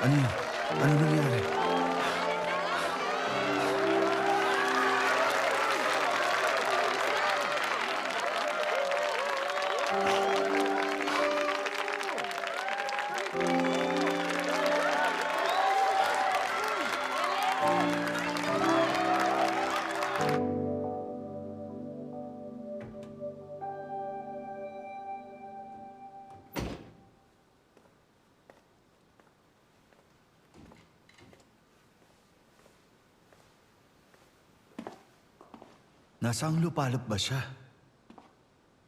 Ano yun? Ano nangyari? Nasang lupalop ba siya?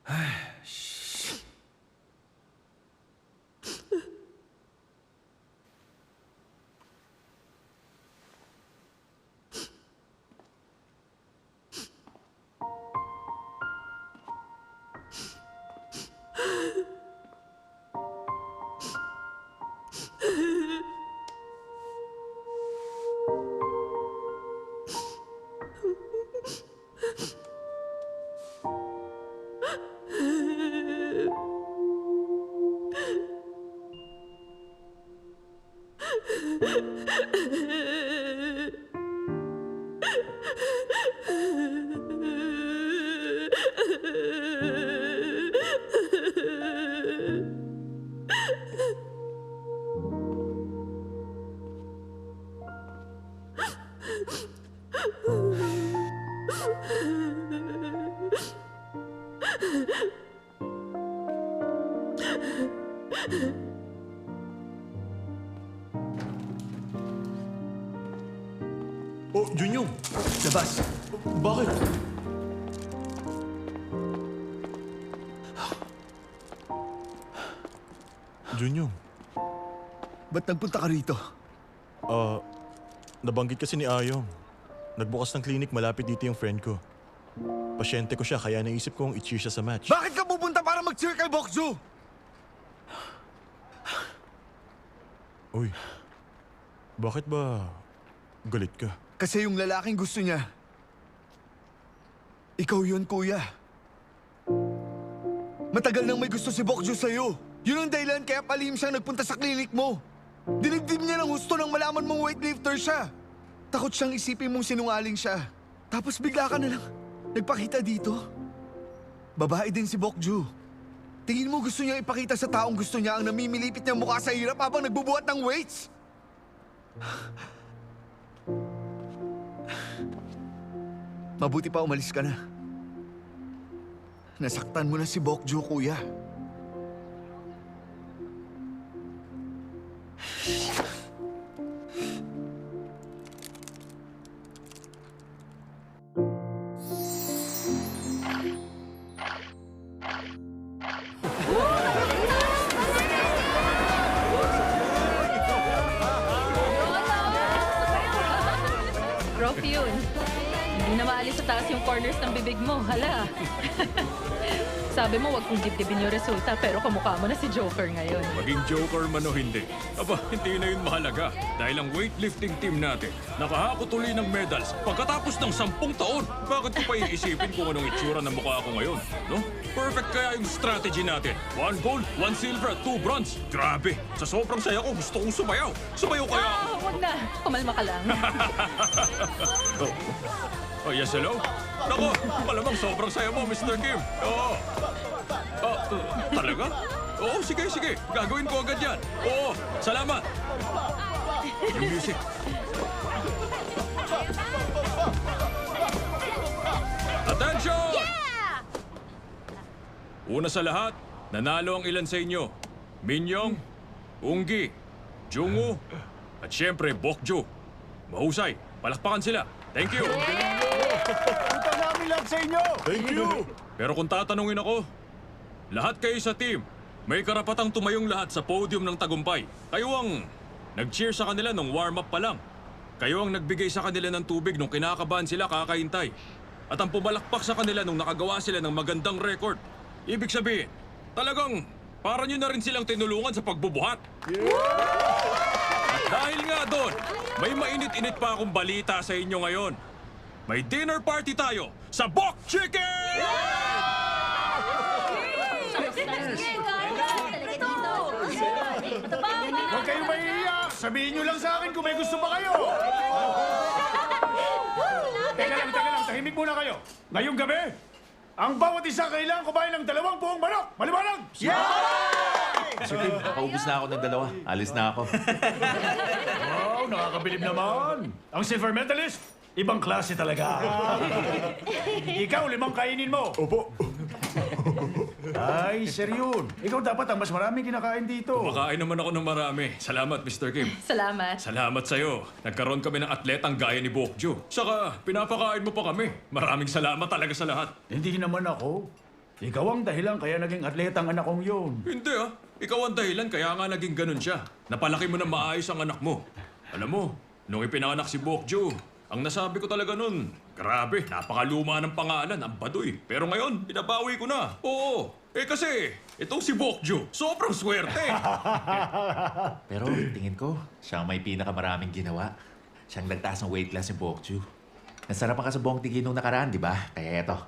Ay, shh. Oh, Junyong! Labas! Bakit? Junyong, Ba't nagpunta ka rito? nabanggit kasi ni Ayong. Nagbukas ng clinic malapit dito yung friend ko. Pasyente ko siya kaya naisip kong i-cheer siya sa match. Bakit ka pupunta para mag-cheer kay Bokju? Uy, bakit ba galit ka? Kasi yung lalaking gusto niya, ikaw yun, kuya. Matagal nang may gusto si Bokju sa'yo. Yun ang dahilan kaya palihim siyang nagpunta sa klinik mo. Dinigdim niya ng husto nang malaman mong weightlifter siya. Takot siyang isipin mong sinungaling siya. Tapos bigla ka na lang nagpakita dito. Babae din si Bokju. Tingin mo gusto niya ipakita sa taong gusto niya ang namimilipit niyang mukha sa hirap habang nagbubuhat ng weights? Mabuti pa umalis ka na. Nasaktan mo na si Bokju, kuya. Rough yun. Hindi na maalis sa taas yung corners ng bibig mo. Hala. Sabi mo, wag kong dibdibin yung resulta, pero kamukha mo na si Joker ngayon. Maging joker man o hindi. Aba, hindi na yun mahalaga. Dahil ang weightlifting team natin, nakahakot uli ng medals pagkatapos ng 10 taon. Bakit ko pa iisipin kung anong itsura ng mukha ko ngayon? No? Perfect kaya yung strategy natin. 1 gold, 1 silver, 2 bronze. Grabe! Sa sobrang saya ko, gusto kong sumayaw. Sumayaw kaya ako. Wag na. Kumalma ka lang. Oh, yes, hello? Nako, malamang sobrang saya mo, Mr. Kim. Oo. Talaga? Oo, sige, sige. Gagawin ko agad yan. Oo, salamat. Yung music. Attention! Una sa lahat, nanalo ang ilan sa inyo. Minyong, Unggi, Jungo, at syempre, Bokju. Mahusay, palakpakan sila. Thank you. Punta namin lang sa inyo! Thank you! Pero kung tatanungin ako, lahat kayo sa team, may karapatang tumayong lahat sa podium ng tagumpay. Kayo ang nag-cheer sa kanila nung warm-up pa lang. Kayo ang nagbigay sa kanila ng tubig nung kinakabahan sila kakahintay. At ang pumalakpak sa kanila nung nakagawa sila ng magandang record. Ibig sabihin, talagang para nyo na rin silang tinulungan sa pagbubuhat. At dahil nga doon, may mainit-init pa akong balita sa inyo ngayon. May dinner party tayo sa Bok Chicken! Huwag kayong maiiyak! sabihin nyo lang sa akin kung may gusto ba kayo. Teka lang, tahimik muna kayo. Ngayong gabi, ang bawat isa kailangan kumain ng 2 buong manok. Maliwanag! Sir Tim, nakaubos na ako ng 2. Alis na ako. Wow, nakakabilib naman. Ang silver medalist, ibang klase talaga. Ikaw, 5 kainin mo. Opo. Ay, sir yun. Ikaw dapat ang mas maraming kinakain dito. Makain naman ako ng marami. Salamat, Mr. Kim. Salamat. Salamat sa'yo. Nagkaroon kami ng atletang gaya ni Bokju. Saka, pinapakain mo pa kami. Maraming salamat talaga sa lahat. Hindi naman ako. Ikaw ang dahilan kaya naging atleta ang anak kong yun. Hindi ah. Ikaw ang dahilan kaya nga naging ganun siya. Napalaki mo na maayos ang anak mo. Alam mo, nung ipinanganak si Bokju, ang nasabi ko talaga nun, grabe, napakaluma ng pangalan, ang baduy. Pero ngayon, binabawi ko na. Oo, kasi, itong si Bokju, sobrang swerte. Pero tingin ko, siya ang may pinakamaraming ginawa. Siyang nagtaas ng weight class ni Bokju. Nasarapan ka sa buong tigi nung nakaraan, di ba? Kaya eto,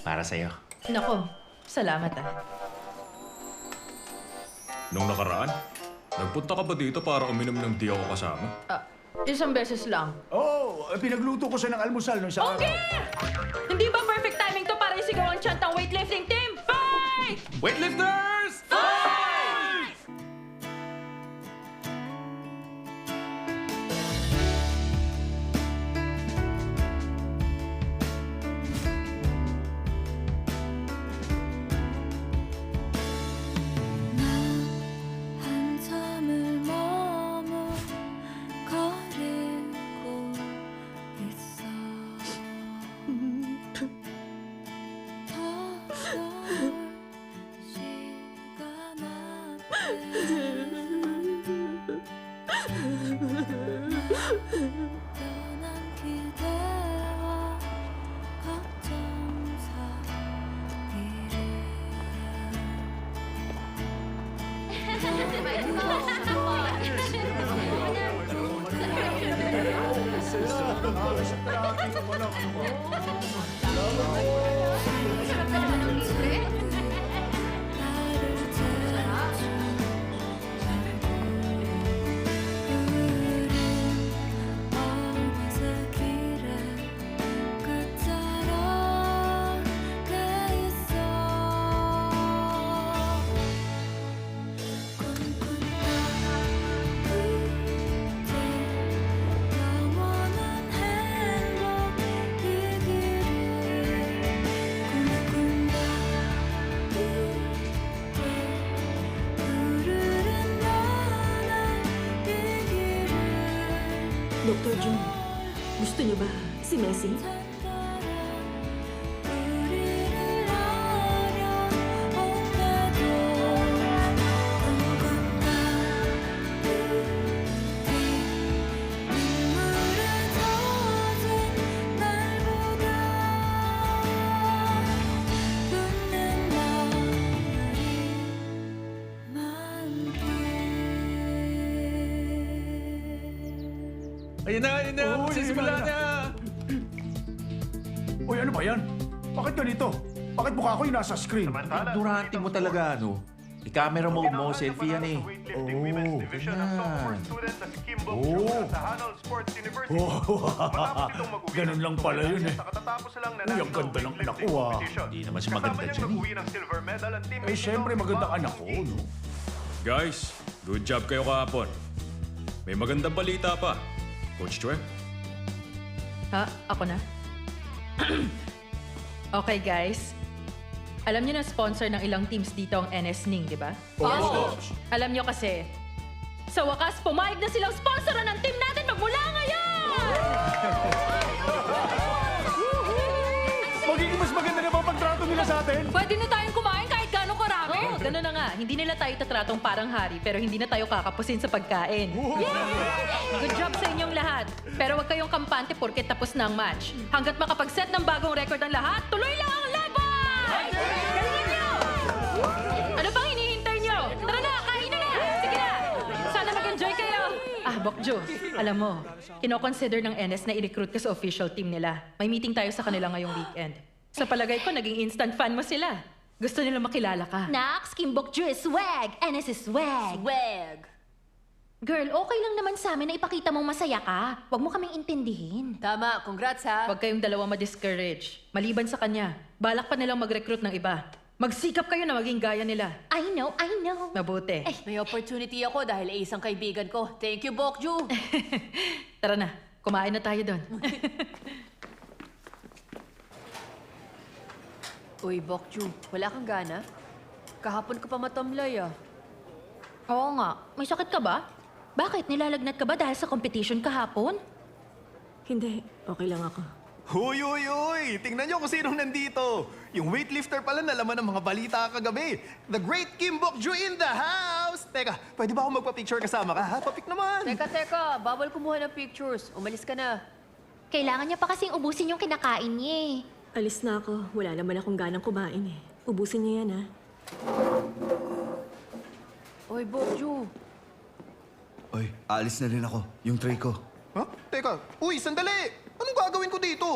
para sa'yo. Nako, salamat ah. Nung nakaraan, nagpunta ka ba dito para uminom ng di ako kasama? Isang beses lang. Oh, pinagluto ko siya ng almusal nung sa Okay! Hindi ba perfect timing to para isigaw ang chant ng weightlifting team? Fight! Weightlifters! Fight! 한참을 머뭇거리고 있어 더울 시간 앞에 떠난 기대와 걱정 사이를 나를 재워줘 우린 어느새 길의 끝자락에 있어 꿈꾼다 그대 영원한 행복이기를 꿈꾼다 그대 부르는 나날이기를 Dr. Jun, gusto niyo ba si Messi? 우리를 어려운데도 꿈꾼다 눈물을 젖은 날보다 웃는 날이 많길 Ayun na, magsisimula na! Uy, ano ba yan? Bakit ganito? Bakit mukha ko yung nasa screen? Durante mo talaga, ano? I-camera mode mo, selfie yan eh. Ganun lang pala yun eh. Uy, ang ganda ng anak ko ah. Hindi naman siya maganda dyan eh. Eh, syempre magandang anak ko, no? Guys, good job kayo kahapon. May magandang balita pa. Coach Chue? Ha? Ako na? Okay, guys. Alam niyo na sponsor ng ilang teams dito ang NS Ning, di ba? Oo. Alam niyo kasi, sa wakas, pumayag na silang sponsoran ng team natin magmula ngayon! Magiging mas maganda na ba ang pagtrato nila sa atin? Pwede na tayong kumain kahit gano'ng karami. Oo, gano'n na nga. Hindi nila tayo tatratong parang hari, pero hindi na tayo kakapusin sa pagkain. Good job sa inyong lahat. Pero huwag kayong kampante porket tapos na ang match. Hanggat makapag-set ng bagong record ang lahat, tuloy lang ang laban! Galingan nyo! Ano pang hinihintay nyo? Tara na, kain na! Sige na! Sana mag-enjoy kayo! Bokjo, alam mo, kinoconsider ng NS na i-recruit ka sa official team nila. May meeting tayo sa kanila ngayong weekend. Sa palagay ko, naging instant fan mo sila. Gusto nila makilala ka. Nax, Kim Bokju is swag, NS is swag. Swag. Girl, okay lang naman sa amin na ipakita mong masaya ka. Huwag mo kaming intindihin. Tama, congrats ha. Huwag kayong dalawa ma-discourage. Maliban sa kanya, balak pa nilang mag-recruit ng iba. Magsikap kayo na maging gaya nila. I know. Mabuti. May opportunity ako dahil ay isang kaibigan ko. Thank you, Bokju. Tara na, kumain na tayo doon. Uy, Bokju, wala kang gana? Kahapon ka pa matamlay ah. Oo nga, may sakit ka ba? Bakit? Nilalagnat ka ba dahil sa competition kahapon? Hindi, okay lang ako. Huy, huy, huy! Tingnan nyo kung sinong nandito. Yung weightlifter pala na laman ng mga balita kagabi. The great Kim Bokju in the house! Teka, pwede ba ako magpa-picture kasama ka, ha? Papik naman! Teka, bawal kumuha ng pictures. Umalis ka na. Kailangan niya pa kasing ubusin yung kinakain niya eh. Alis na ako. Wala naman akong ganang kumain eh. Ubusin niya yan ah. Uy, Bokju. Oy, alis na rin ako. Yung tray ko. Ha? Teka, uy, sandali! Anong gagawin ko dito?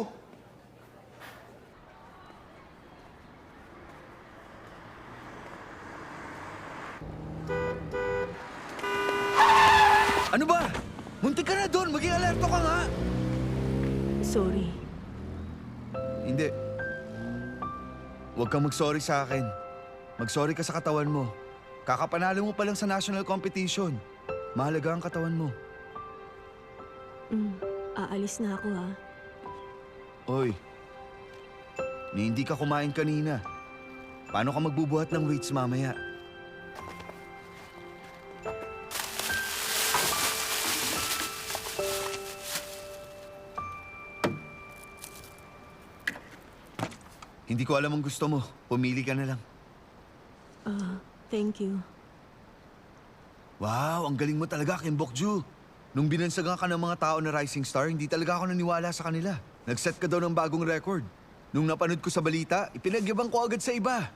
Ano ba? Muntik ka na doon! Maging alerto ka nga! Sorry. Hindi. Huwag kang mag-sorry sa akin. Mag-sorry ka sa katawan mo. Kakapanalo mo pa lang sa national competition. Mahalaga ang katawan mo. Aalis na ako ah. Oy, ni hindi ka kumain kanina. Paano ka magbubuhat ng weights mamaya? Hindi ko alam ang gusto mo. Pumili ka na lang. Thank you. Wow, ang galing mo talaga, Kim Bokju. Nung binansagan ka ng mga tao na rising star, hindi talaga ako naniwala sa kanila. Nag-set ka daw ng bagong record. Nung napanood ko sa balita, ipinagyabang ko agad sa iba.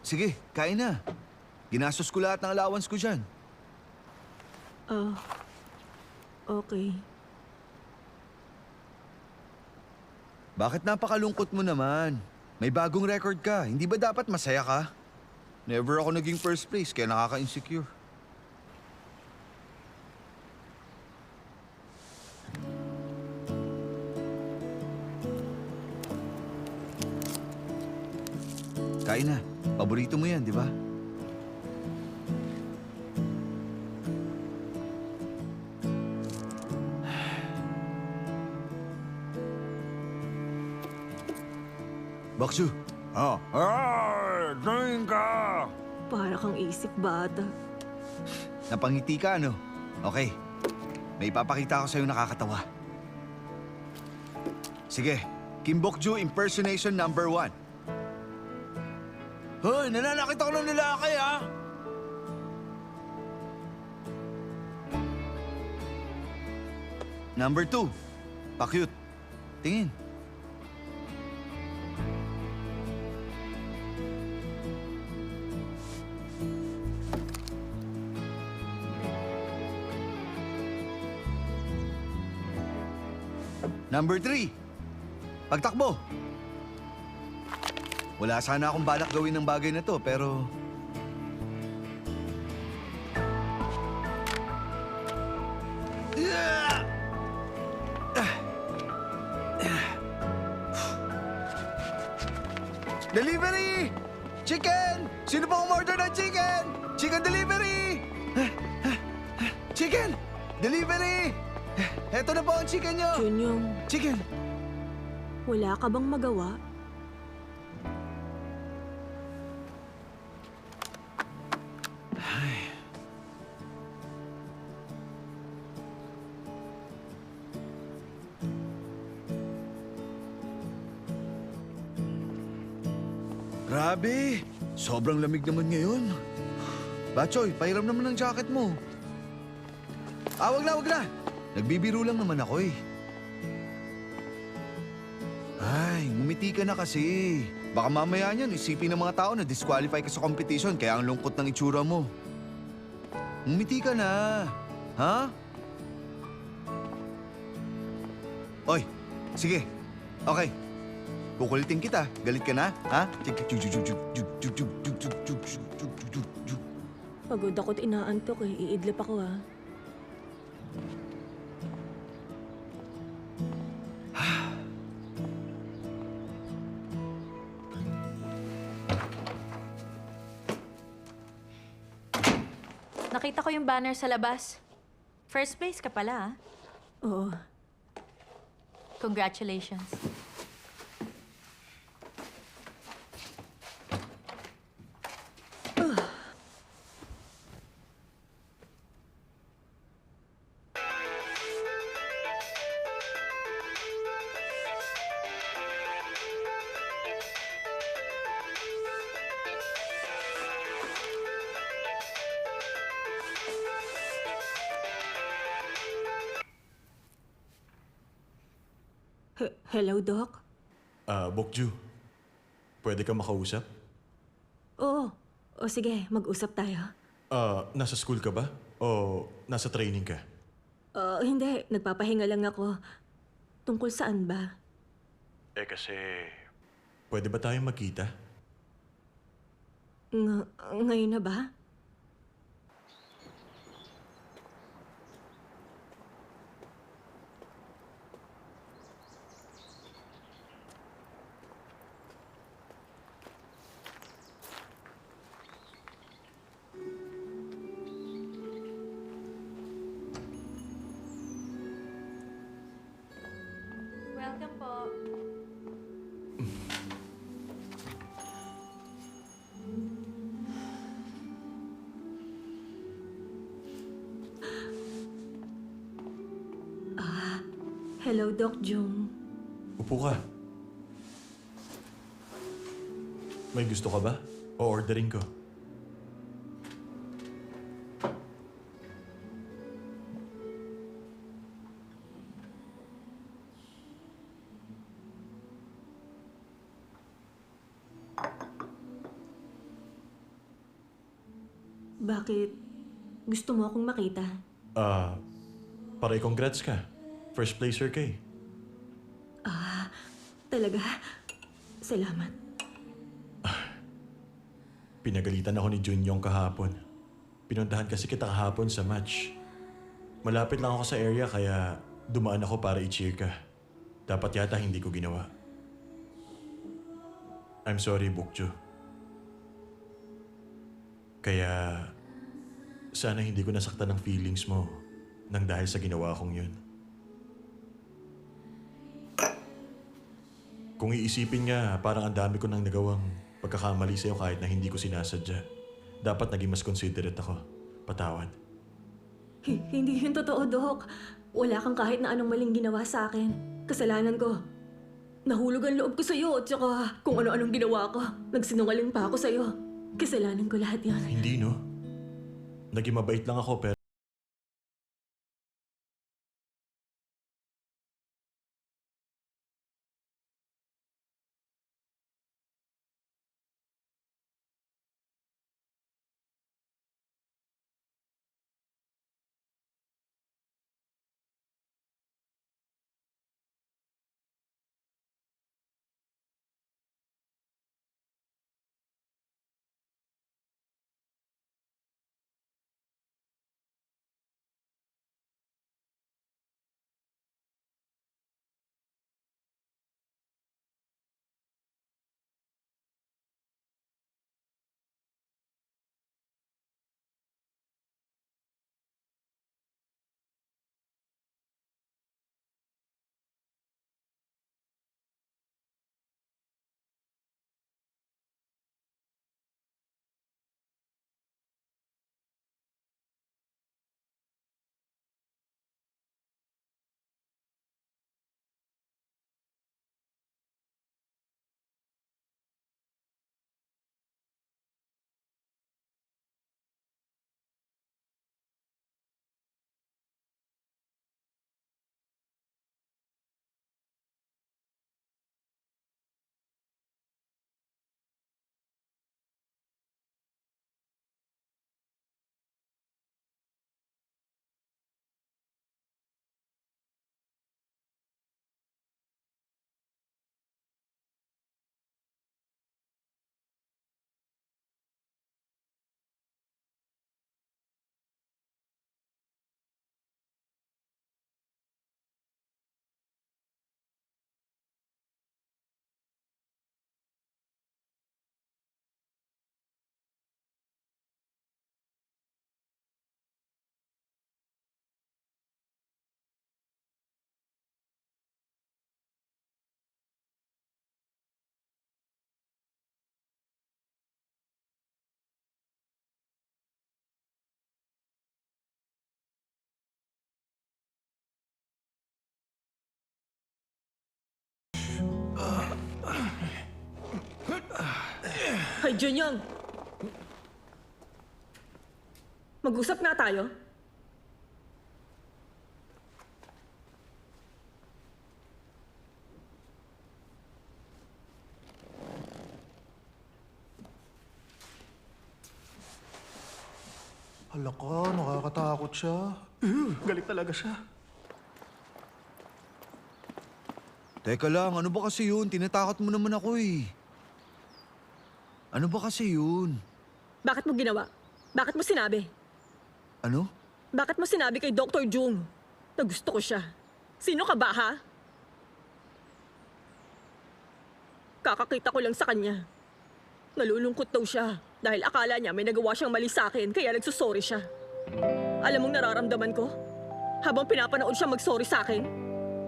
Sige, kain na. Ginastos ko lahat ng allowance ko dyan. Okay. Bakit napakalungkot mo naman? May bagong record ka. Hindi ba dapat masaya ka? Never ako naging first place, kaya nakaka-insecure. Kain na. Paborito mo yan, di ba? Bokju. Oh. Drink ka! Para kang isip bata. Napangiti ka, ano? Okay. May ipapakita ako sa'yo nakakatawa. Sige, Kim Bokju impersonation number 1. Hoy, nananakit ako ng lalaki, ha? Number 2, pa-cute. Tingin. Number 3, pagtakbo. Wala sana akong balak gawin ng bagay na to, pero... Delivery! Chicken! Sino pa umorder ng chicken? Chicken delivery! Chicken! Delivery! Heto na po ang chicken nyo! Junyong, Chicken! wala ka bang magawa? Grabe! Sobrang lamig naman ngayon. Bachoy, pahiram naman ng jacket mo. Wag na! Nagbibiro lang naman ako eh. Ay, ngumiti ka na kasi. Baka mamaya niyan, isipin ng mga tao na disqualify ka sa competition kaya ang lungkot ng itsura mo. Ngumiti ka na. Ha? Oy, sige. Okay. Kukulitin kita. Galit ka na? Ha? Pagod ako't inaantok eh. Iidlip ako ah. Nakita ko yung banner sa labas. First place ka pala, ah. Oo. Congratulations. Hello, Doc? Bokju, pwede ka makausap? Oo. O sige, mag-usap tayo. Nasa school ka ba? O nasa training ka? Hindi. Nagpapahinga lang ako. Tungkol saan ba? Kasi... Pwede ba tayong magkita? Ngayon na ba? Welcome po. Hello, Doc Jung. Upo ka. May gusto ka ba? O ordering ko? Bakit? Gusto mo akong makita? Para congrats ka. First placer ka eh. Talaga? Salamat. Pinagalitan ako ni Junyong kahapon. Pinuntahan kasi kita kahapon sa match. Malapit lang ako sa area kaya dumaan ako para i-cheer ka. Dapat yata hindi ko ginawa. I'm sorry, Bokju. Kaya sana hindi ko nasaktan ang feelings mo nang dahil sa ginawa kong yun. Kung iisipin nga, parang ang dami ko nang nagawang pagkakamali sa'yo kahit na hindi ko sinasadya. Dapat naging mas considerate ako. Patawad. Hindi yun totoo, Doc. Wala kang kahit na anong maling ginawa sa akin. Kasalanan ko. Nahulog ang loob ko sa'yo at saka kung ano-anong ginawa ko. Nagsinungaling pa ako sa'yo. Kasalanan ko lahat yan. Hindi, no? Naging mabait lang ako pero Hoy, Junyong! Mag-usap nga tayo. Hala ka, nakakatakot siya. Galit talaga siya. Teka lang, ano ba kasi yun? Tinatakot mo naman ako eh. Ano ba kasi yun? Bakit mo ginawa? Bakit mo sinabi? Ano? Bakit mo sinabi kay Dr. Jung na gusto ko siya? Sino ka ba, ha? Kakakita ko lang sa kanya. Nalulungkot daw siya dahil akala niya may nagawa siyang mali sa akin kaya nagsusorry siya. Alam mong nararamdaman ko? Habang pinapanood siya magsorry sa akin,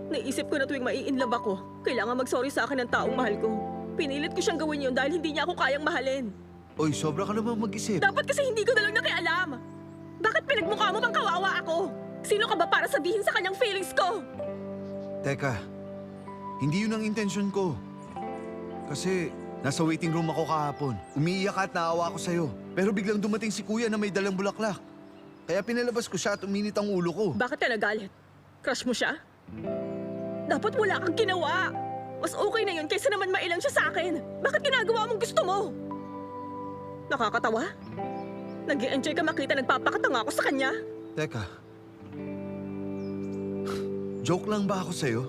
naisip ko na tuwing mai-inlove ako, kailangan magsorry sa akin ng taong mahal ko. Pinilit ko siyang gawin yun dahil hindi niya ako kayang mahalin. Oy, sobra ka naman mag-isip. Dapat kasi hindi ko na lang nakialam. Bakit pinagmukha mo bang kawawa ako? Sino ka ba para sabihin sa kanyang feelings ko? Teka, hindi yun ang intensyon ko. Kasi nasa waiting room ako kahapon. Umiiyak at naawa ako sa'yo. Pero biglang dumating si kuya na may dalang bulaklak. Kaya pinalabas ko siya at uminit ang ulo ko. Bakit ka nagalit? Crush mo siya? Dapat wala kang ginawa. Mas okay na yun kaysa naman mailang siya sa akin. Bakit ginagawa mong gusto mo? Nakakatawa? Nag-i-enjoy ka makita nagpapakatanga ako sa kanya? Teka. Joke lang ba ako sa'yo?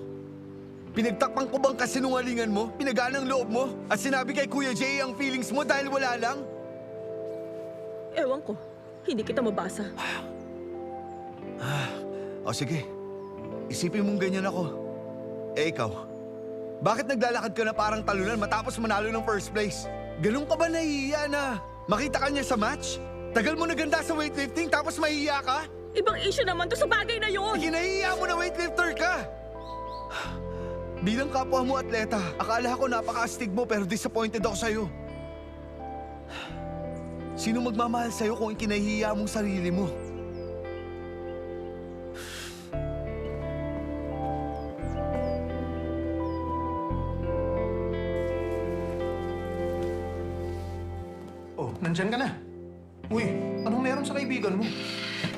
Pinagtakpan ko bang kasinungalingan mo? Pinagaan ang loob mo? At sinabi kay Kuya Jay ang feelings mo dahil wala lang? Ewan ko. Hindi kita mabasa. O sige. Isipin mong ganyan ako. Eh ikaw, bakit naglalakad ka na parang talunan matapos manalo ng first place? Ganun ka ba nahihiya na makita ka niya sa match? Tagal mo naganda sa weightlifting tapos mahihiya ka? Ibang issue naman to sa bagay na yun. Kinahihiya mo na weightlifter ka! Bilang kapwa mo atleta, akala ko napaka-astig mo pero disappointed ako sa'yo. Sino magmamahal sa'yo kung ikinahihiya mong sarili mo? Oh, nandyan ka na. Uy, anong meron sa kaibigan mo?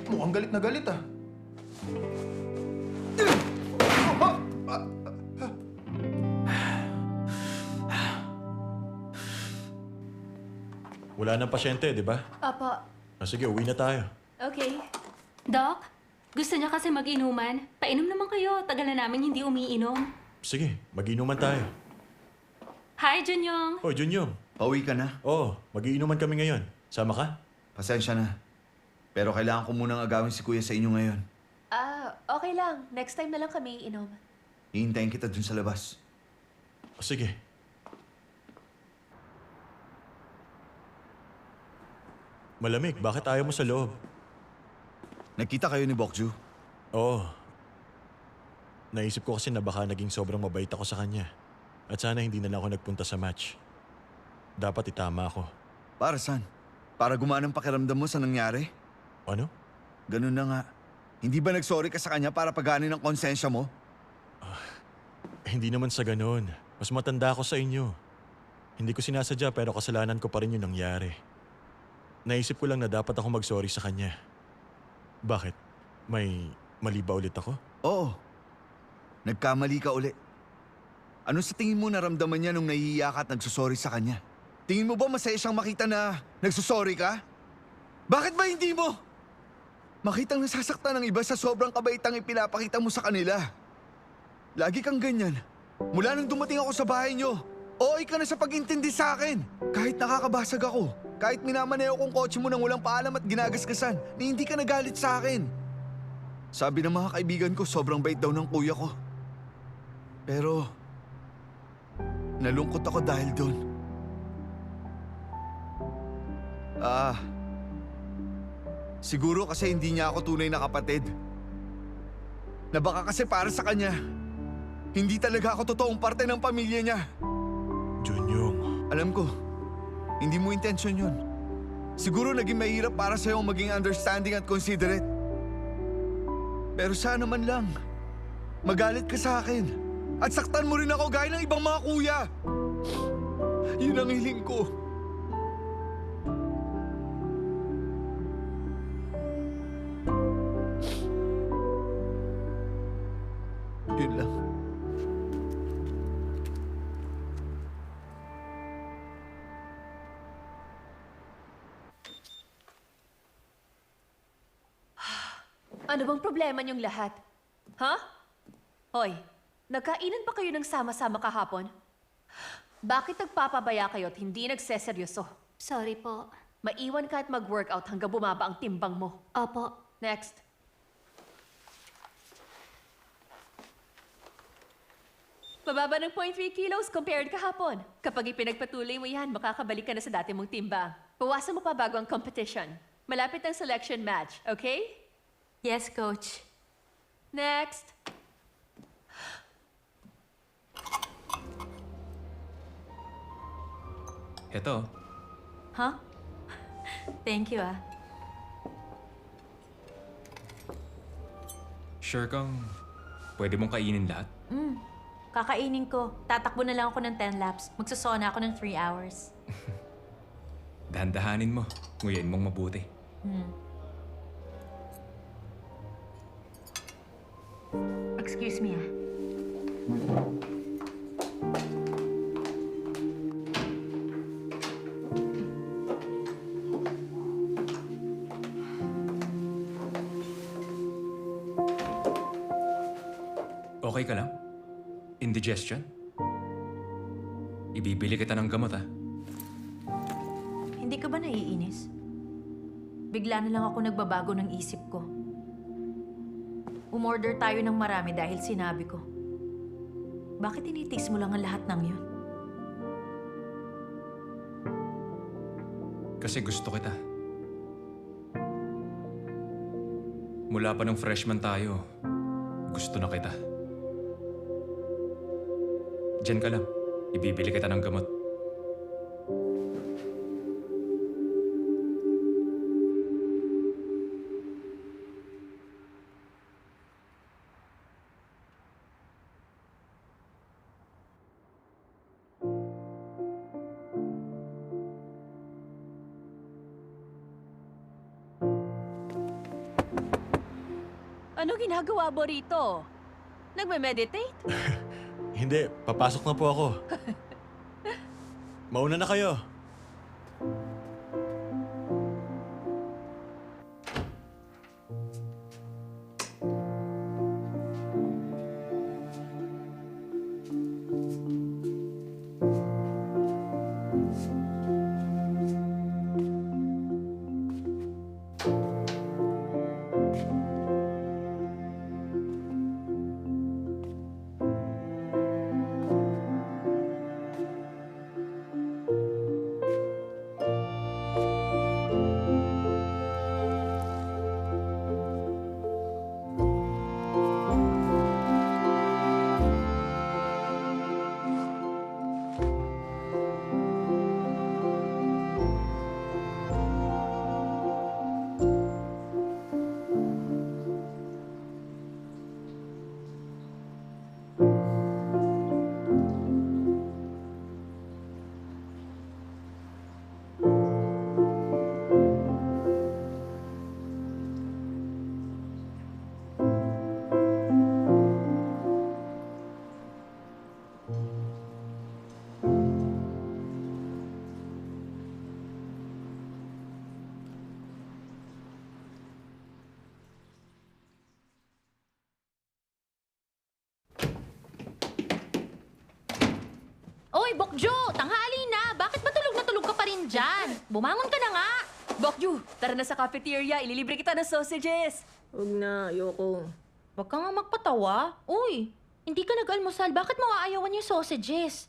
Mukhang galit na galit ah. Wala nang pasyente, di ba? Opo. Sige, uwi na tayo. Okay. Doc, gusto niya kasi mag-inuman. Painom naman kayo. Tagal na namin hindi umiinom. Sige, mag-inuman tayo. Hi, Junyong! Oh, Junyong. Pauwi ka na? Oo, mag-iinuman kami ngayon. Sama ka? Pasensya na. Pero kailangan ko munang agawin si Kuya sa inyo ngayon. Okay lang. Next time na lang kami iinom. Hihintayin kita dun sa labas. O sige. Malamig, bakit ayaw mo sa loob? Nagkita kayo ni Bokju? Oo. Naisip ko kasi na baka naging sobrang mabait ako sa kanya. At sana hindi na lang ako nagpunta sa match. Dapat itama ako. Para saan? Para gumaan ang pakiramdam mo sa nangyari? Ano? Ganun na nga. Hindi ba nagsorry ka sa kanya para paganin ang konsensya mo? Hindi naman sa ganun. Mas matanda ako sa inyo. Hindi ko sinasadya pero kasalanan ko pa rin yung nangyari. Naisip ko lang na dapat ako mag-sorry sa kanya. Bakit? May mali ba ulit ako? Oo. Nagkamali ka uli. Ano sa tingin mo naramdaman niya nung nahihiya ka at nagsusorry sa kanya? Tingin mo ba masaya siyang makita na nagsusorry ka? Bakit ba hindi mo? Makitang nasasaktan ng iba sa sobrang kabaitang ipinapakita mo sa kanila. Lagi kang ganyan. Mula nang dumating ako sa bahay niyo, OA ka na sa pag-intindi sa akin. Kahit nakakabasag ako, kahit minamaneo kong kotse mo nang walang paalam at ginagasgasan, ni hindi ka nagalit sa akin. Sabi ng mga kaibigan ko, sobrang bait daw ng kuya ko. Pero, nalungkot ako dahil doon. Siguro kasi hindi niya ako tunay na kapatid. Na baka kasi para sa kanya, hindi talaga ako totoong parte ng pamilya niya. Junyong. Alam ko, hindi mo intensyon yun. Siguro naging mahirap para sa'yo maging understanding at considerate. Pero sana man lang, magalit ka sa akin. At saktan mo rin ako gaya ng ibang mga kuya. Yun ang hiling ko. Ano bang problema niyong lahat? Ha? Hoy, nagkainan pa kayo ng sama-sama kahapon? Bakit nagpapabaya kayo at hindi nagseseryoso? Sorry po. Maiwan ka at mag-workout hanggang bumaba ang timbang mo. Opo. Next. Mababa ng 0.3 kilos compared kahapon. Kapag ipinagpatuloy mo yan, makakabalik ka na sa dati mong timbang. Bawasan mo pa bago ang competition. Malapit ang selection match, okay? Yes, Coach. Next. Eto, Huh? Thank you, ah. sure kang pwede mong kainin lahat? Kakainin ko. Tatakbo na lang ako ng 10 laps. Magsasona ako ng 3 hours. Dahan-dahanin mo. Nguyain mong mabuti. Excuse me, ah. Okay ka lang? Indigestion? Ibibili kita ng gamot, ha? Hindi ka ba naiinis? Bigla na lang ako nagbabago ng isip ko. Umorder tayo ng marami dahil sinabi ko. Bakit tinitis mo lang ang lahat ng yun? Kasi gusto kita. Mula pa nung freshman tayo, gusto na kita. Diyan ka lang. Ibibili kita ng gamot. Ano ginagawa mo rito? Nagme-meditate? Hindi, papasok na po ako. Mauna na kayo. Oy, Bokjo! Tanghali na! Bakit ba tulog na tulog ka pa rin dyan? Bumangon ka na nga! Bokju, tara na sa cafeteria. Ililibre kita ng sausages. Huwag na, ayoko. Huwag ka nga magpatawa. Uy, hindi ka nag-almusal. Bakit mo aayawan yung sausages?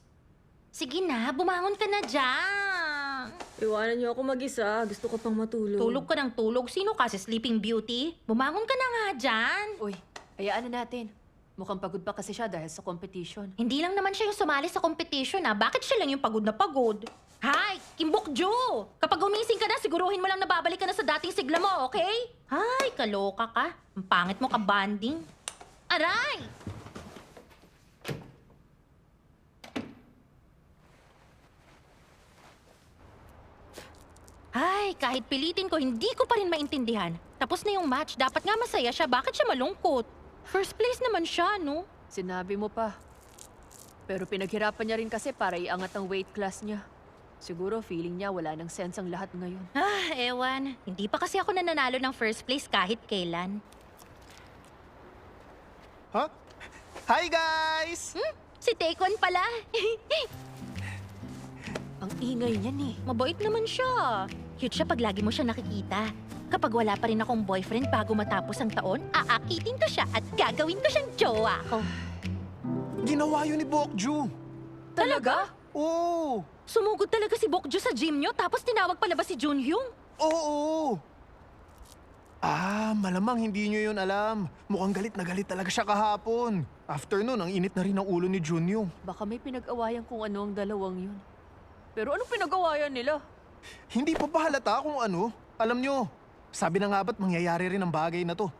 Sige na, bumangon ka na dyan. Iwanan niyo ako mag-isa. Gusto ko pang matulog. Tulog ka ng tulog. Sino kasi Sleeping Beauty? Bumangon ka na nga dyan. Uy, hayaan na natin. Mukhang pagod pa kasi siya dahil sa competition. Hindi lang naman siya yung sumali sa competition, ah. Bakit siya lang yung pagod na pagod? Hay! Kimbokjo! Kapag gumising ka na, siguruhin mo lang na babalik ka na sa dating sigla mo, okay? Hay, kaloka ka. Ang pangit mo ka-banding. Aray! Ay, kahit pilitin ko, hindi ko pa rin maintindihan. Tapos na yung match, dapat nga masaya siya. Bakit siya malungkot? First place naman siya, no? Sinabi mo pa. Pero pinaghirapan niya rin kasi para iangat ang weight class niya. Siguro feeling niya wala nang sense ang lahat ngayon. Ah, ewan. Hindi pa kasi ako nananalo ng first place kahit kailan. Ha? Hi, guys! Si Taekwon pala. Ang ingay niyan eh. Mabait naman siya. Cute siya pag lagi mo siya nakikita. Kapag wala pa rin akong boyfriend bago matapos ang taon, aakitin ko siya at gagawin ko siyang jowa ko. Ginawa yun ni Bokju. Talaga? Oo! Sumugod talaga si Bokju sa gym niyo tapos tinawag pala ba si Junhyung? Oo! Malamang hindi nyo yun alam. Mukhang galit na galit talaga siya kahapon. After nun, ang init na rin ang ulo ni Junyong. Baka may pinag-awayan kung ano ang dalawang yun. Pero anong pinag-awayan nila? Hindi pa ba halata kung ano? Alam nyo, sabi na nga ba't mangyayari rin ang bagay na to?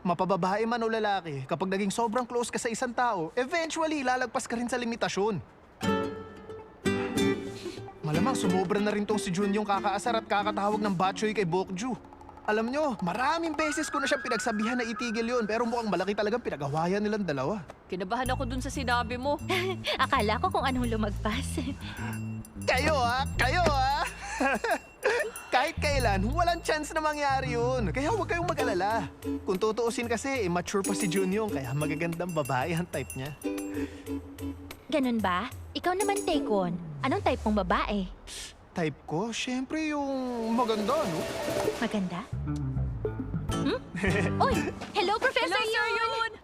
Mapababae man o lalaki, kapag naging sobrang close ka sa isang tao, eventually lalagpas ka rin sa limitasyon. Malamang sumobra na rin tong si Junyong kakaasar at kakatawag ng batchoy kay Bokju. Alam nyo, maraming beses ko na siyang pinagsabihan na itigil yun, pero mukhang malaki talagang pinag-awayan nilang dalawa. Kinabahan ako dun sa sinabi mo. Akala ko kung anong lumagpas. Kayo Kahit kailan, walang chance na mangyari yun. Kaya huwag kayong mag-alala. Kung tutuusin kasi, immature pa si Junyong, kaya magagandang babae ang type niya. Ganun ba? Ikaw naman, Taekwon. Anong type mong babae? Type ko? Siyempre yung maganda, no? Maganda? Uy! Hello, Professor Yun!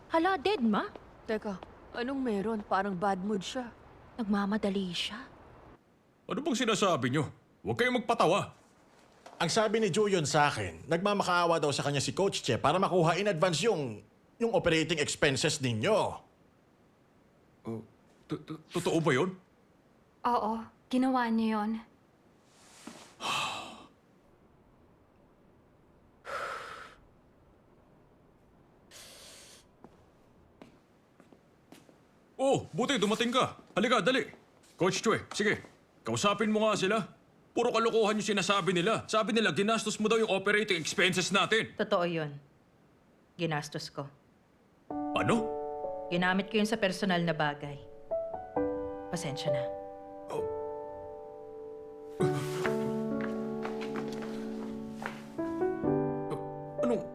Hala, dead ma? Teka, anong meron? Parang bad mood siya. Nagmamadali siya. Ano bang sinasabi nyo? Huwag kayong magpatawa. Ang sabi ni Juyon sa akin, nagmamakaawa daw sa kanya si Coach Che para makuha in advance yung operating expenses ninyo. Totoo ba yun? Oo, ginawa niya yon. Oh, buti dumating ka. Halika, dali. Coach Chue, sige. Kausapin mo nga sila. Puro kalokohan yung sinasabi nila. Sabi nila, ginastos mo daw yung operating expenses natin. Totoo yun. Ginastos ko. Ano? Ginamit ko yun sa personal na bagay. Pasensya na.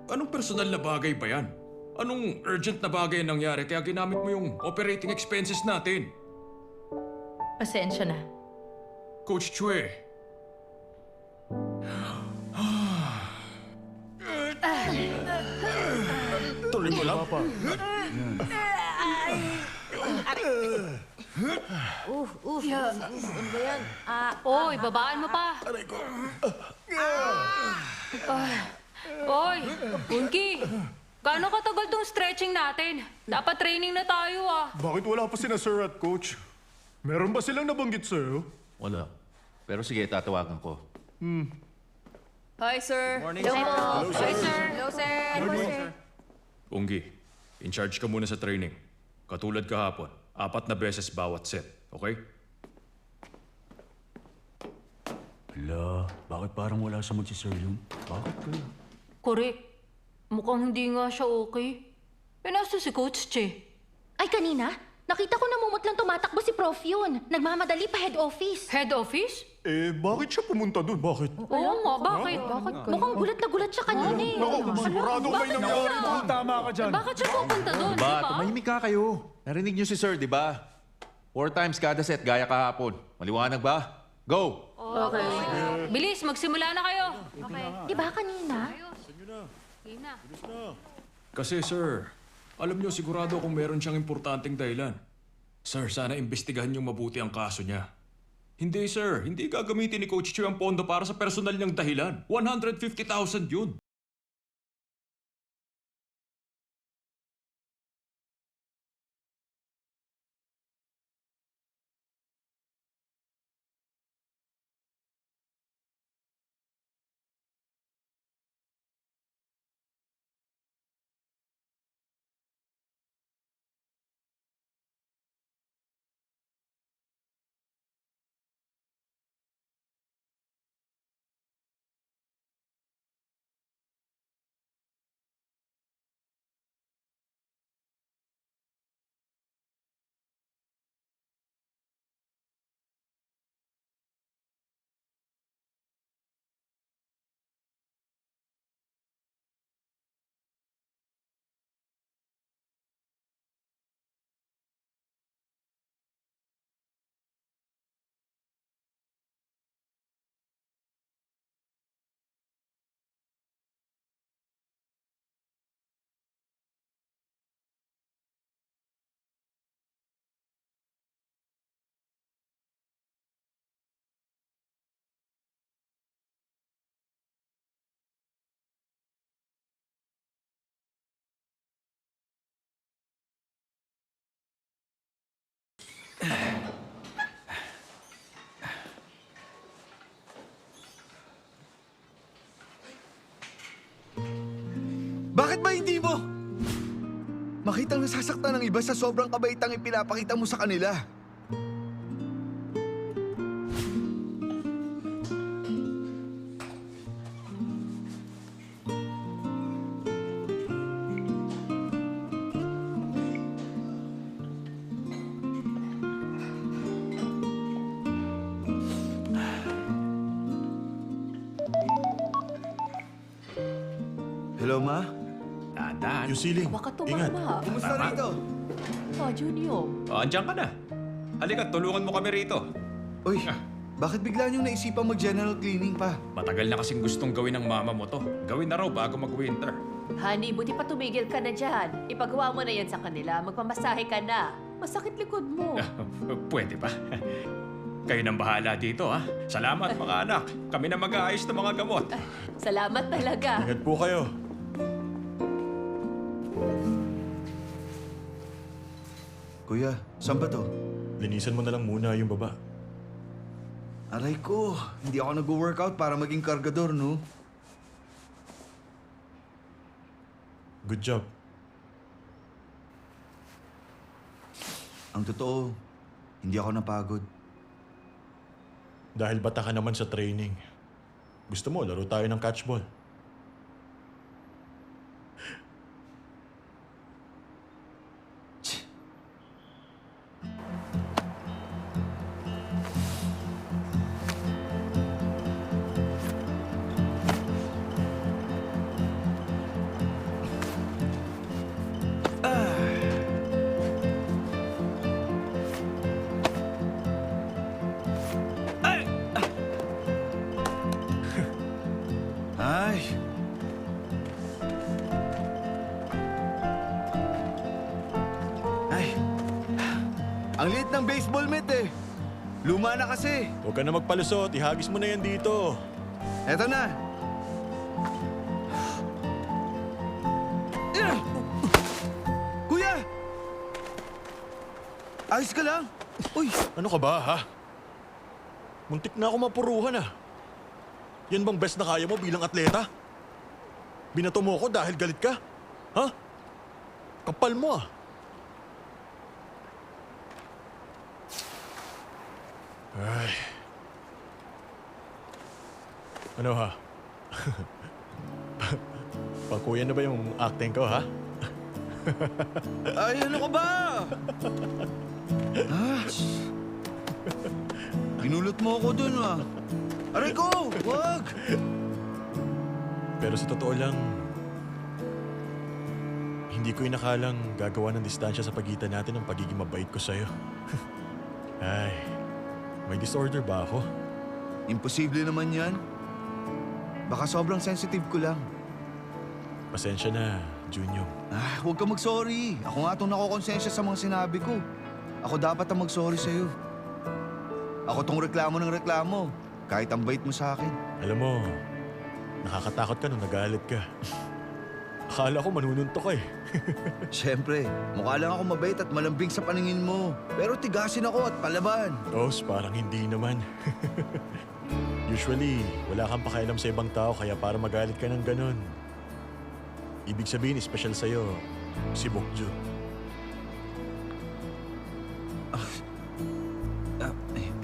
Anong personal na bagay ba yan? Anong urgent na bagay ang nangyari kaya ginamit mo yung operating expenses natin? Pasensya na. Coach Chue. Tuloy mo lang. Oy, babaan mo pa. Oy, Bunky. Gaano katagal tong stretching natin? Dapat training na tayo ah. Bakit wala pa sina Sir at Coach? Meron ba silang nabanggit sa'yo? Wala. Pero sige, tatawagan ko. Hi, sir. Hello, sir. Hello, sir. Unggi, in charge ka muna sa training. Katulad kahapon, 4 na beses bawat set, okay? Hala, bakit parang wala sa si Sir Yung? Bakit kaya? Correct. Mukhang hindi nga siya okay. Nasa si Coach Che. Ay, kanina? Nakita ko namumutlang tumatakbo si Prof yun. Nagmamadali pa head office. Head office? Bakit siya pumunta dun? Bakit? Oo nga, bakit? Mukhang gulat na gulat siya kanina eh. Sigurado may nangyari. Tama ka dyan. Bakit siya pupunta doon, di Ba, ba? tumahimik ka kayo. Narinig niyo si Sir, di ba? 4 times kada set, gaya kahapon. Maliwanag ba? Go! Okay. Bilis, magsimula na kayo. Di ba kanina? Kasi sir, alam niyo sigurado kung meron siyang importanteng dahilan. Sir, sana imbestigahan niyong mabuti ang kaso niya. Hindi sir, hindi gagamitin ni Coach Chu ang pondo para sa personal niyang dahilan. 150,000 yun. Bakit ba hindi mo? Makitang nasasaktan ng iba sa sobrang kabaitang ipinapakita mo sa kanila. Hello, Ma? Tandaan. Yung ceiling. Baka Ingat. tumama. Kumusta rito? Oh, Junior. Andiyan ka na. Halika, tulungan mo kami rito. Uy, bakit bigla niyong naisipang mag-general cleaning pa? Matagal na kasing gustong gawin ng mama mo to. Gawin na raw bago mag-winter. Honey, buti pa tumigil ka na dyan. Ipagawa mo na yan sa kanila. Magpamasahe ka na. Masakit likod mo. Pwede ba? Kayo nang bahala dito, ha? Salamat, mga anak. Kami na mag-aayos ng mga gamot. Salamat talaga. Ingat po kayo. Kuya, saan ba to? Linisan mo na lang muna yung baba. Aray ko, hindi ako nag-workout para maging kargador, no? Good job. Ang totoo, hindi ako napagod. Dahil bata ka naman sa training. Gusto mo, laro tayo ng catchball. Ay! Ay! Ang liit ng baseball mitt eh. Luma na kasi. Huwag ka na magpalusot, ihagis mo na yan dito. Eto na. Kuya! Ayos ka lang? Uy! Ano ka ba, ha? Muntik na ako mapuruhan, ah. Yan bang best na kaya mo bilang atleta? Binato mo ako dahil galit ka? Ha? Kapal mo, ah. Ay. Ano, ha? Pakuya na ba yung acting ko, ha? Ay, ano ka ba? Ah, Binulot mo ako dun, ah. Aray ko! Wag! Pero sa totoo lang, hindi ko inakalang gagawa ng distansya sa pagitan natin ng pagiging mabait ko sa'yo. Ay, may disorder ba ako? Imposible naman yan. Baka sobrang sensitive ko lang. Pasensya na, Junior. Ah, huwag ka mag-sorry. Ako nga itong nakokonsensya sa mga sinabi ko. Ako dapat ang mag-sorry sa'yo. Ako tong reklamo ng reklamo. Kahit ang bait mo sa akin. Alam mo, nakakatakot ka nung nagalit ka. Akala ko manununtok ka eh. Siyempre, mukha lang ako mabait at malambing sa paningin mo. Pero tigasin ako at palaban. Os, parang hindi naman. Usually, wala kang pakialam sa ibang tao kaya para magalit ka ng ganon. Ibig sabihin, special sa'yo, si Bokju.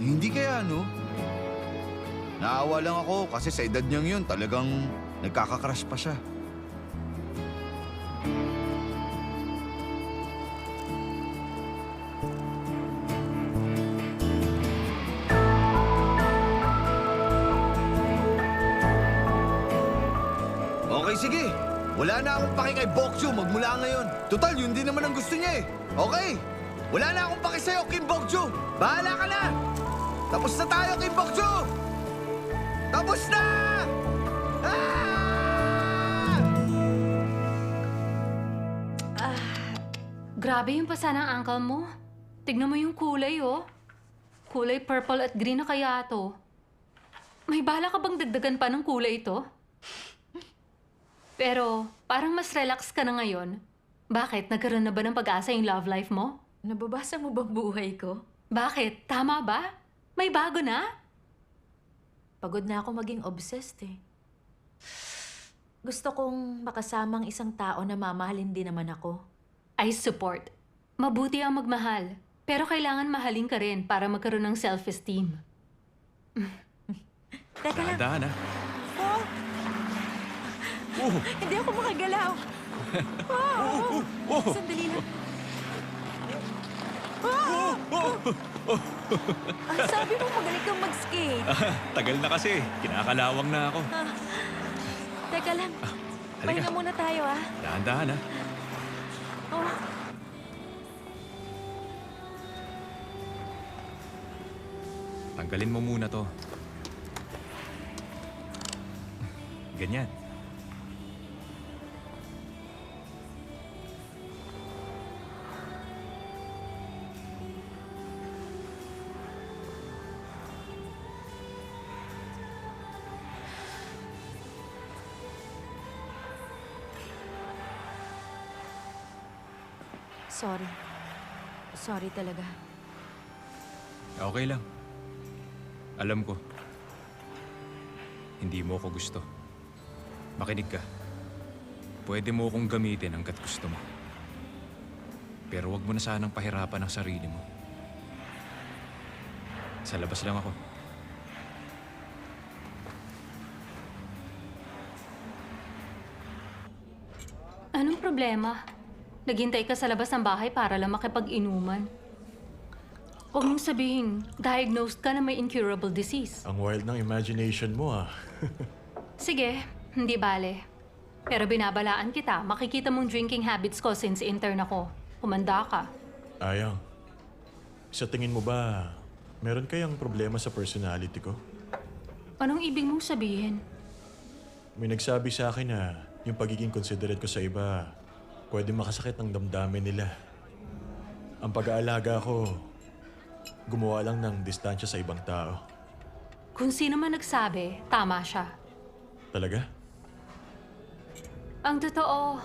Hindi kaya, no? Naawa lang ako kasi sa edad niyang yun talagang nagkakakrush pa siya. Okay, sige. Wala na akong paki kay Bokju magmula ngayon. Total, yun din naman ang gusto niya eh. Okay? Wala na akong paki sa'yo, Kim Bokju. Bahala ka na! Tapos na tayo, Kim Bokju! Tapos na! Grabe yung pasa ng uncle mo. Tignan mo yung kulay, oh. Kulay purple at green na kaya to. May bala ka bang dagdagan pa ng kulay ito? Pero parang mas relax ka na ngayon. Bakit? Nagkaroon na ba ng pag-asa yung love life mo? Nababasa mo bang buhay ko? Bakit? Tama ba? May bago na? Pagod na ako maging obsessed eh. Gusto kong makasamang isang tao na mamahalin din naman ako. I support. Mabuti ang magmahal. Pero kailangan mahalin ka rin para magkaroon ng self-esteem. Teka lang. Dahan, ha? Hindi ako makagalaw. Sandali lang. Sabi mo magaling kang mag-skate. Tagal na kasi. Kinakalawang na ako. Teka lang. halika. Pahinga muna tayo ah. Dahan-dahan, ha? Oh. Tanggalin mo muna to. Ganyan. Sorry. Sorry talaga. Okay lang. Alam ko. Hindi mo ako gusto. Makinig ka. Pwede mo akong gamitin hanggat gusto mo. Pero wag mo na sanang pahirapan ang sarili mo. Sa labas lang ako. Anong problema? Naghintay ka sa labas ng bahay para lang makipag-inuman. Huwag mong sabihin, diagnosed ka na may incurable disease. Ang wild ng imagination mo ah. Sige, hindi bale. Pero binabalaan kita, makikita mong drinking habits ko since intern ako. Humanda ka. Ayang, sa tingin mo ba, meron kayang problema sa personality ko? Anong ibig mong sabihin? May nagsabi sa akin na yung pagiging considerate ko sa iba, pwede makasakit ng damdamin nila. Ang pag-aalaga ko, gumawa lang ng distansya sa ibang tao. Kung sino man nagsabi, tama siya. Talaga? Ang totoo,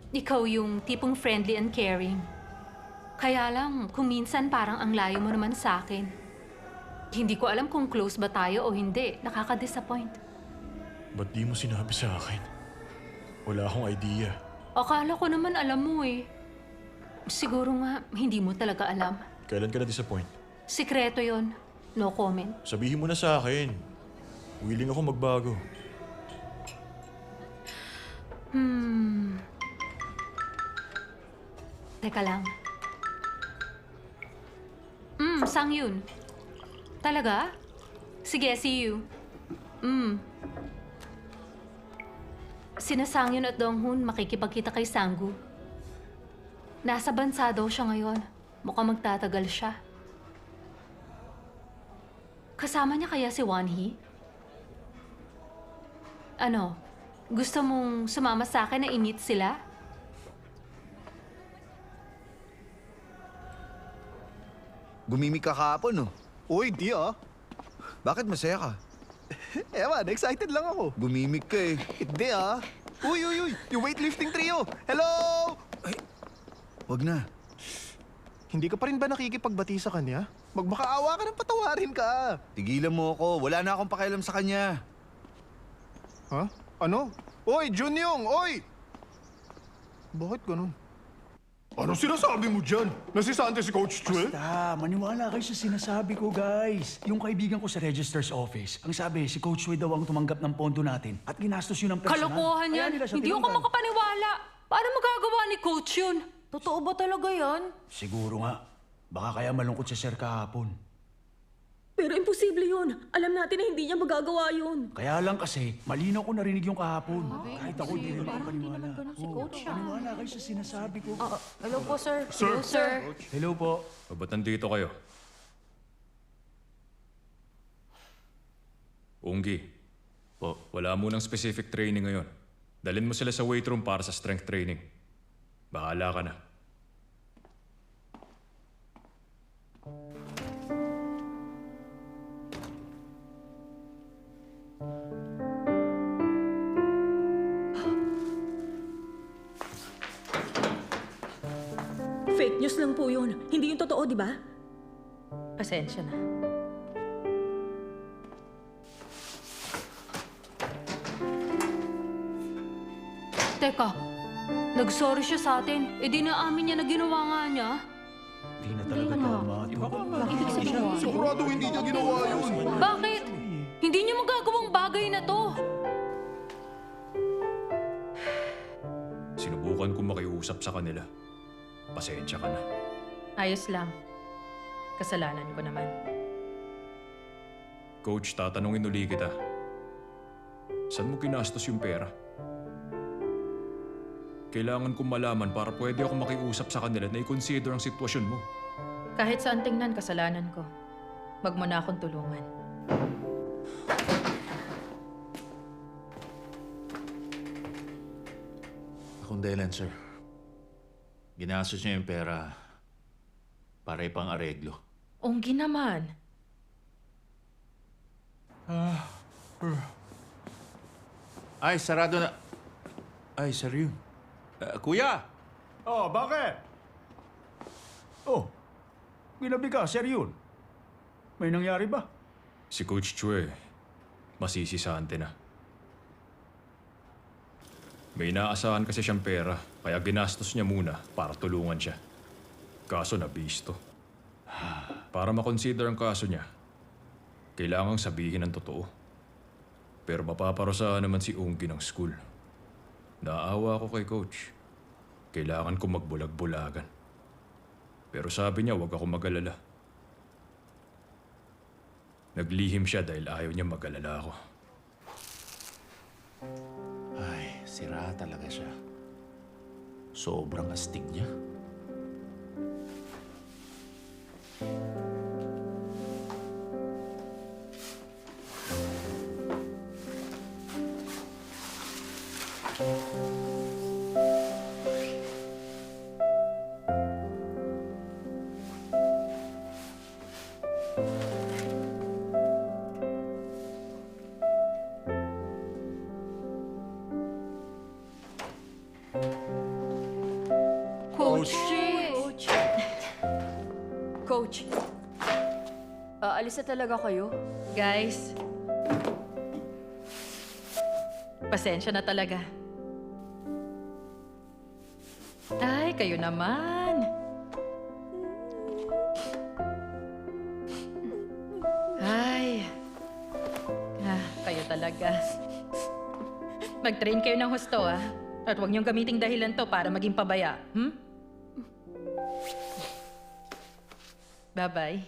ikaw yung tipong friendly and caring. Kaya lang, kung minsan parang ang layo mo naman sa akin. Hindi ko alam kung close ba tayo o hindi. Nakaka-disappoint. Ba't di mo sinabi sa akin? Wala akong idea. Akala ko naman alam mo eh. Siguro nga, hindi mo talaga alam. Kailan ka na-disappoint? Sikreto yon. No comment. Sabihin mo na sa akin. Willing ako magbago. Teka lang. Sang yun. Talaga? Sige, see you. Sina Sangyun at Donghun makikipagkita kay Sanggu. Nasa bansa daw siya ngayon. Mukhang magtatagal siya. Kasama niya kaya si Wonhee? Ano? Gusto mong sumama sa akin na i-meet sila? Gumimik ka kahapon, no? Uy, di ah. Bakit masaya ka? Ewan, excited lang ako. Gumimik ka eh. Hindi ah. Uy, yung weightlifting trio. Hello! Wag na. Hindi ka pa rin ba nakikipagbati sa kanya? Magmakaawa ka ng patawarin ka. Tigilan mo ako. Wala na akong pakialam sa kanya. Ha? Ano? Oy, Junyong! Oy! Bakit ganun? Ano sinasabi mo dyan? Nasisante si Coach Chue? Maniwala kayo sa sinasabi ko, guys. Yung kaibigan ko sa registrar's office, ang sabi, si Coach Wei daw ang tumanggap ng pondo natin at ginastos yun ng personal. Kalokohan Kaya yan. nila siya Hindi ako tinanggal. makapaniwala. Paano magagawa ni Coach yun? Totoo ba talaga yan? Siguro nga. Baka kaya malungkot si Sir kahapon. Pero imposible yun. Alam natin na hindi niya magagawa yun. Kaya lang kasi, malinaw ko narinig yung kahapon. Kahit ako hindi rin makapaniwala. si Coach ah. Maniwala kayo sa sinasabi ko. Hello po, sir. Hello, sir. Hello po. O ba't nandito kayo? Unggi. Po, wala mo ng specific training ngayon. Dalhin mo sila sa weight room para sa strength training. Bahala ka na. Fake news lang po yun. Hindi yung totoo, di ba? Pasensya na. Teka, nag-sorry siya sa atin. Eh di naamin niya na ginawa nga niya. Hindi na talaga tama. Ibig sabihin, Sigurado hindi niya ginawa yun. bakit? Hindi niya magagawang bagay na to. Sinubukan kong makiusap sa kanila. Pasensya ka na. Ayos lang. Kasalanan ko naman. Coach, tatanungin uli kita. Saan mo ginastos yung pera? Kailangan kong malaman para pwede ako makiusap sa kanila na i-consider ang sitwasyon mo. Kahit saan tingnan, kasalanan ko. Wag mo na akong tulungan. Akong dahilan, sir. Ginastos niya yung pera para ipang areglo. Onggi naman. Ay, sarado na. Ay, sir yun. Kuya! Oh, bakit? Oh, ginabi ka, sir yun. May nangyari ba? Si Coach Chue, masisisante na. May inaasahan kasi siyang pera, kaya ginastos niya muna para tulungan siya. Kaso nabisto. Para makonsider ang kaso niya, kailangang sabihin ang totoo. Pero mapaparusahan naman si Onggi ng school. Naawa ako kay Coach. Kailangan ko magbulag-bulagan. Pero sabi niya, huwag ako mag-alala. Naglihim siya dahil ayaw niya mag-alala ako. Ay, sira talaga siya. Sobrang astig niya. Coach! Coach, aalis na talaga kayo? Guys, pasensya na talaga. Ay, kayo naman. Ay, kayo talaga. Mag-train kayo ng husto, ah. At huwag niyong gamiting dahilan to para maging pabaya. Bye-bye.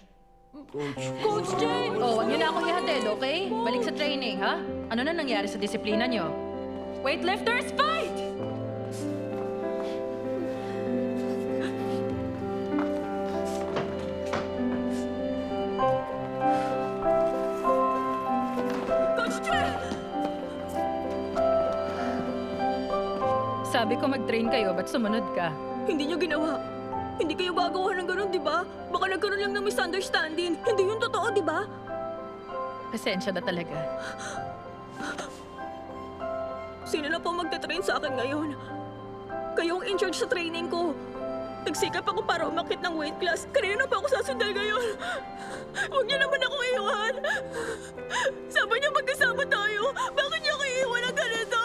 Coach James! Oh, huwag niyo na akong ihatid, okay? Balik sa training, ha? Ano na nangyari sa disiplina niyo? Weightlifters, fight! Coach James! Sabi ko mag-train kayo, ba't sumunod ka? Hindi niyo ginawa. Hindi kayo gagawa ng ganun, di ba? Baka nagkaroon lang ng misunderstanding. Hindi yun totoo, di ba? Pasensya na talaga. Sino na po magte-train sa akin ngayon? Kayong in charge sa training ko. Nagsikap ako para umakit ng weight class. Kanina na pa ako sasundal ngayon. Huwag niyo naman ako iwan. Sabi niyo magkasama tayo. Bakit niyo ako iiwan ng ganito?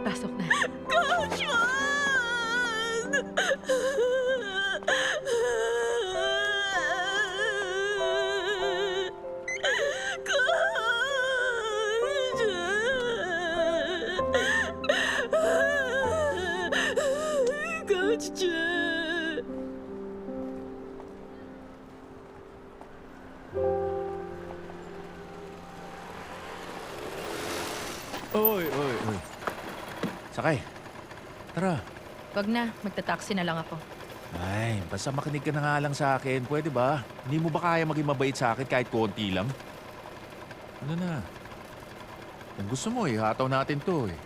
Pasok na. Coach Juan! Coach Juan! Oy. Sakay. Tara. Wag na, magta-taxi na lang ako. Ay, basta makinig ka na nga lang sa akin. Pwede ba? Hindi mo ba kaya maging mabait sa akin kahit konti lang? Ano na? Kung gusto mo, ihataw natin to eh.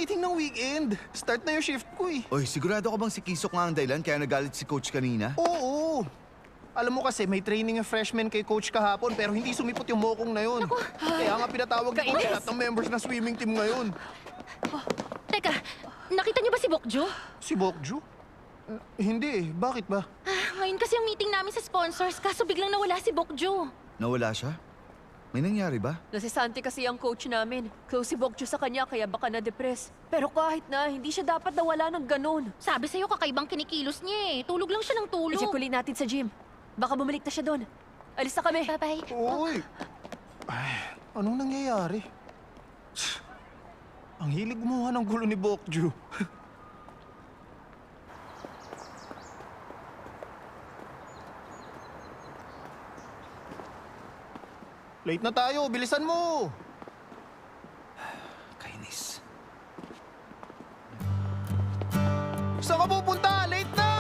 waiting ng weekend. Start na yung shift ko eh. Oy, sigurado ka bang si Kisok nga ang dahilan kaya nagalit si coach kanina? Oo. Alam mo kasi, may training yung freshman kay coach kahapon pero hindi sumipot yung mokong na yun. Kaya nga pinatawag ni coach lahat ng members ng swimming team ngayon. Teka, nakita niyo ba si Bokju? Si Bokju? Hindi eh. Bakit ba? Ngayon kasi yung meeting namin sa sponsors, kaso biglang nawala si Bokju. Nawala siya? May nangyari ba? Nasisante kasi ang coach namin. Close si Bokju sa kanya kaya baka na-depress. Pero kahit na, hindi siya dapat nawala ng ganun. Sabi sa'yo kakaibang kinikilos niya eh. Tulog lang siya ng tulog. I-check ulit natin sa gym. Baka bumalik na siya doon. Alis na kami. Bye-bye. Uy! Ay, anong nangyayari? Ang hilig gumawa ng gulo ni Bokju. Late na tayo, bilisan mo! Kainis. Saan ka pupunta? Late na!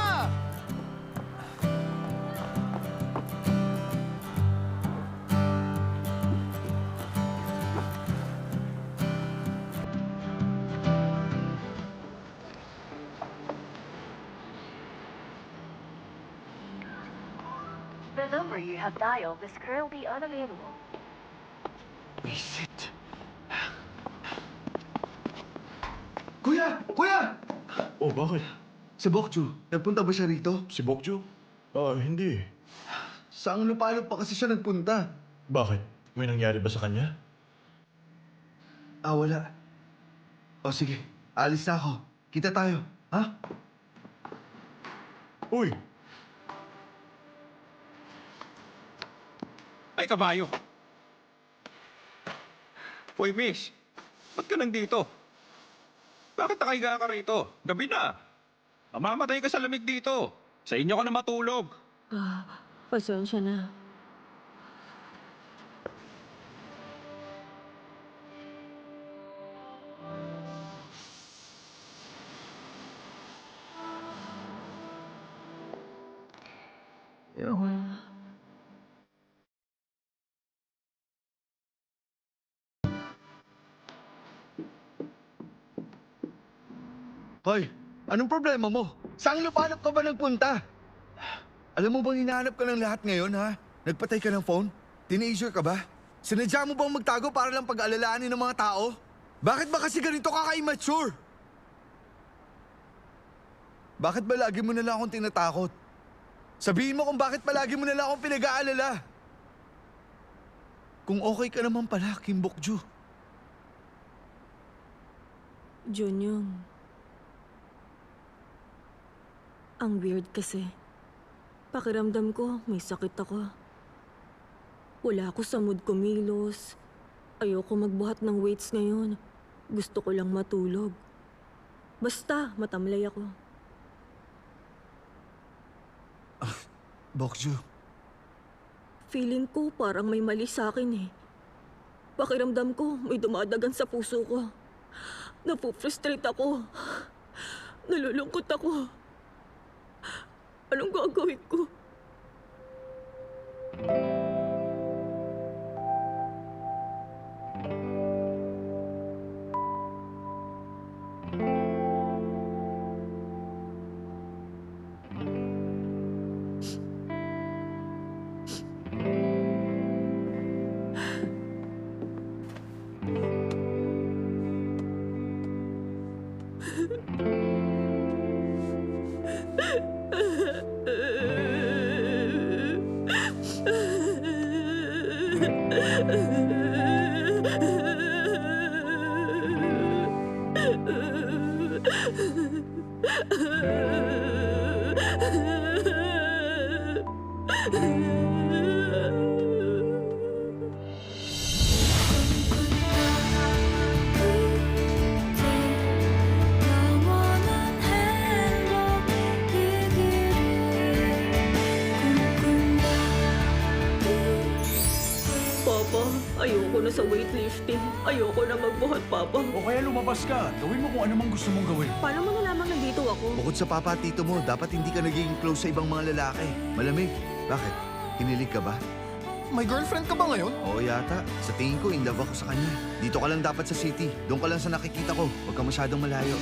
The number you have dialed is currently unavailable. Visit. Kuya! Kuya! Oh, bakit? Si Bokju, nagpunta ba siya rito? Si Bokju? Hindi. Saan lupalop pa kasi siya nagpunta? Bakit? May nangyari ba sa kanya? Wala. O sige, alis na ako. Kita tayo, ha? Uy! Ay, kabayo. Hoy, miss. Ba't ka nandito? Bakit nakahiga ka rito? Gabi na. Mamamatay ka sa lamig dito. Sa inyo ka na matulog. Pasensya na. Hoy, anong problema mo? Saan lupalop ka ba nagpunta? Alam mo bang hinahanap ka ng lahat ngayon, ha? Nagpatay ka ng phone? Teenager ka ba? Sinadya mo bang magtago para lang pag-alalaanin ng mga tao? Bakit ba kasi ganito kaka-immature? Bakit ba lagi mo na lang akong tinatakot? Sabihin mo kung bakit palagi mo na lang akong pinag-aalala. Kung okay ka naman pala, Kim Bokju. Junyong. Ang weird kasi. Pakiramdam ko, may sakit ako. Wala ako sa mood kumilos. Ayoko magbuhat ng weights ngayon. Gusto ko lang matulog. Basta, matamlay ako. Bokju. Feeling ko parang may mali sa akin eh. Pakiramdam ko, may dumadagan sa puso ko. Napufrustrate ako. Nalulungkot ako. Anong gagawin ko? Papa, ayoko na sa weightlifting. Ayoko na magbuhat, Papa. O kaya lumabas ka. Gawin mo kung ano mang gusto mong gawin. Paano mo nalamang nandito ako? Bukod sa papa at tito mo, dapat hindi ka naging close sa ibang mga lalaki. Malamig. Bakit? Kinilig ka ba? May girlfriend ka ba ngayon? Oo yata. Sa tingin ko, in love ako sa kanya. Dito ka lang dapat sa city. Doon ka lang sa nakikita ko. Huwag ka masyadong malayo.